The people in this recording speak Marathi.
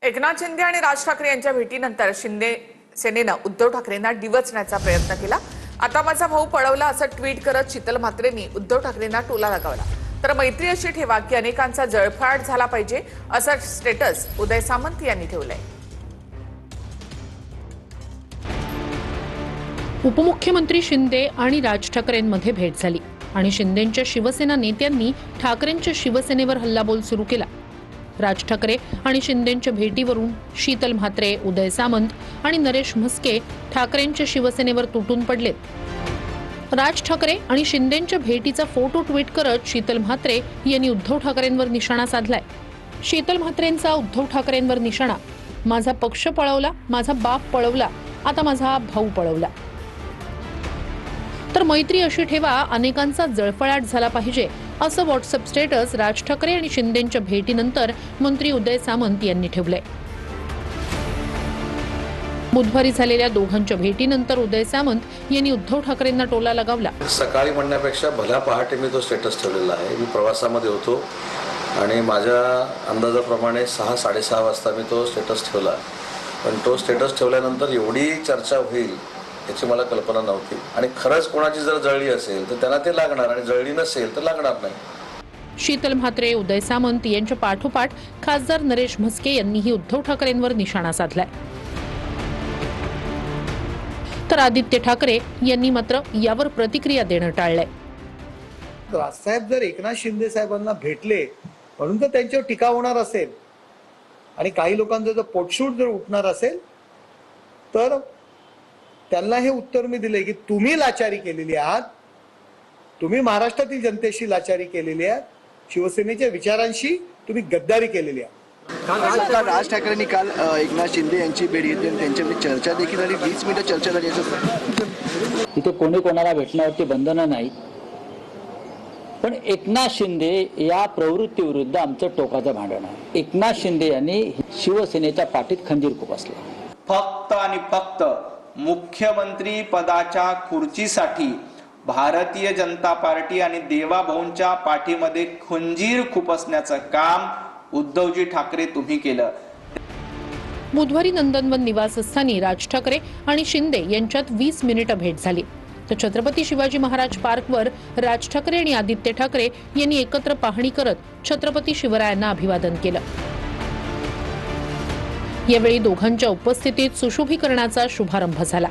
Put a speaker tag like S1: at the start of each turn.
S1: एकनाथ शिंदे आणि राज ठाकरे यांच्या भेटीनंतर शिंदे सेनेनं उद्धव ठाकरेंना डिवचण्याचा प्रयत्न केला। आता माझा भाऊ पळवला असं ट्विट करत शीतल म्हात्रेंनी उद्धव ठाकरेंना टोला लगावला। तर मैत्री अशी ठेवा की अनेकांचा जळफाट झाला पाहिजे असं स्टेटस उदय सामंत यांनी ठेवलंय।
S2: उपमुख्यमंत्री शिंदे आणि राज ठाकरेंमध्ये भेट झाली आणि शिंदेंच्या शिवसेना नेत्यांनी ठाकरेंच्या शिवसेनेवर हल्लाबोल सुरू केला। राज ठाकरे आणि शिंदेंच्या भेटीवरून शीतल म्हात्रे, उदय सामंत आणि नरेश म्हस्के ठाकरेंच्या शिवसेनेवर तुटून पडलेत। राज ठाकरे आणि शिंदेंच्या भेटीचा फोटो ट्विट करत शीतल म्हात्रे यांनी उद्धव ठाकरेंवर निशाणा साधलाय। शीतल म्हात्रेंचा उद्धव ठाकरेंवर निशाणा, माझा पक्ष पळवला, माझा बाप पळवला, आता माझा भाऊ पळवला। तर मैत्री अशी ठेवा अनेकांचा जळफळाट झाला पाहिजे असं व्हॉट्सअप स्टेटस राज ठाकरे आणि शिंदेंच्या भेटीनंतर मंत्री उदय सामंत यांनी ठेवलंय। बुधवारी झालेल्या दोघांच्या भेटीनंतर उदय सामंत यांनी उद्धव ठाकरेंना टोला लगावला।
S3: सकाळी म्हणण्यापेक्षा भल्या पहाटे मी तो स्टेटस ठेवलेला आहे। मी प्रवासामध्ये होतो आणि माझ्या अंदाजाप्रमाणे 6-6:30 वाजता मी तो स्टेटस ठेवला, पण तो स्टेटस ठेवल्यानंतर एवढी चर्चा होईल याची मला कल्पना नव्हती। आणि खरंच कोणाची जर जळली असेल तर त्यांना ते लागणार आणि जळली नसेल तर लागणार नाही।
S2: शीतल म्हात्रे, उदय सामंत यांच्या पाठोपाठ खासदार नरेश म्हस्के यांनीही उद्धव ठाकरेंवर निशाणा साधलाय। तर आदित्य ठाकरे यांनी मात्र यावर प्रतिक्रिया देणं टाळलंय।
S4: राजसाहेब जर एकनाथ शिंदे साहेबांना भेटले म्हणून तर त्यांच्यावर टीका होणार असेल आणि काही लोकांचं जर पोटशूट जर उठणार असेल तर त्यांना हे उत्तर मी दिले की तुम्ही लाचारी केलेली आहात, तुम्ही महाराष्ट्रातील जनतेशी लाचारी केलेली आहे, शिवसेनेच्या विचारांशी तुम्ही गद्दारी केलेली आहे।
S5: राज ठाकरेंनी काल एकनाथ शिंदे यांची भेट घेतली आणि त्यांच्यामध्ये चर्चा देखील झाली, 20 मिनिटं चर्चा झाली।
S6: तिथे कोणी कोणाला भेटण्यावरती बंधनं नाहीत, पण एकनाथ शिंदे या प्रवृत्तीविरुद्ध आमचं टोकाचं भांडण आहे। एकनाथ शिंदे यांनी शिवसेनेच्या पाठीत खंजीर खुपसला।
S7: फक्त आणि फक्त मुख्यमंत्री पदाच्या खुर्चीसाठी भारतीय जनता पार्टी आणि देवाभाऊंच्या पाठीमध्ये खंजीर खुपसण्याचं काम उद्धवजी ठाकरे तुम्ही केलं।
S2: बुधवारी नंदनवन निवासस्थानी राज ठाकरे आणि शिंदे यांच्यात 20 मिनिटं भेट झाली। तर छत्रपती शिवाजी महाराज पार्कवर राज ठाकरे आणि आदित्य ठाकरे यांनी एकत्र पाहणी करत छत्रपती शिवरायांना अभिवादन केलं। यावेळी दोघांच्या उपस्थितीत सुशोभीकरणाचा शुभारंभ झाला।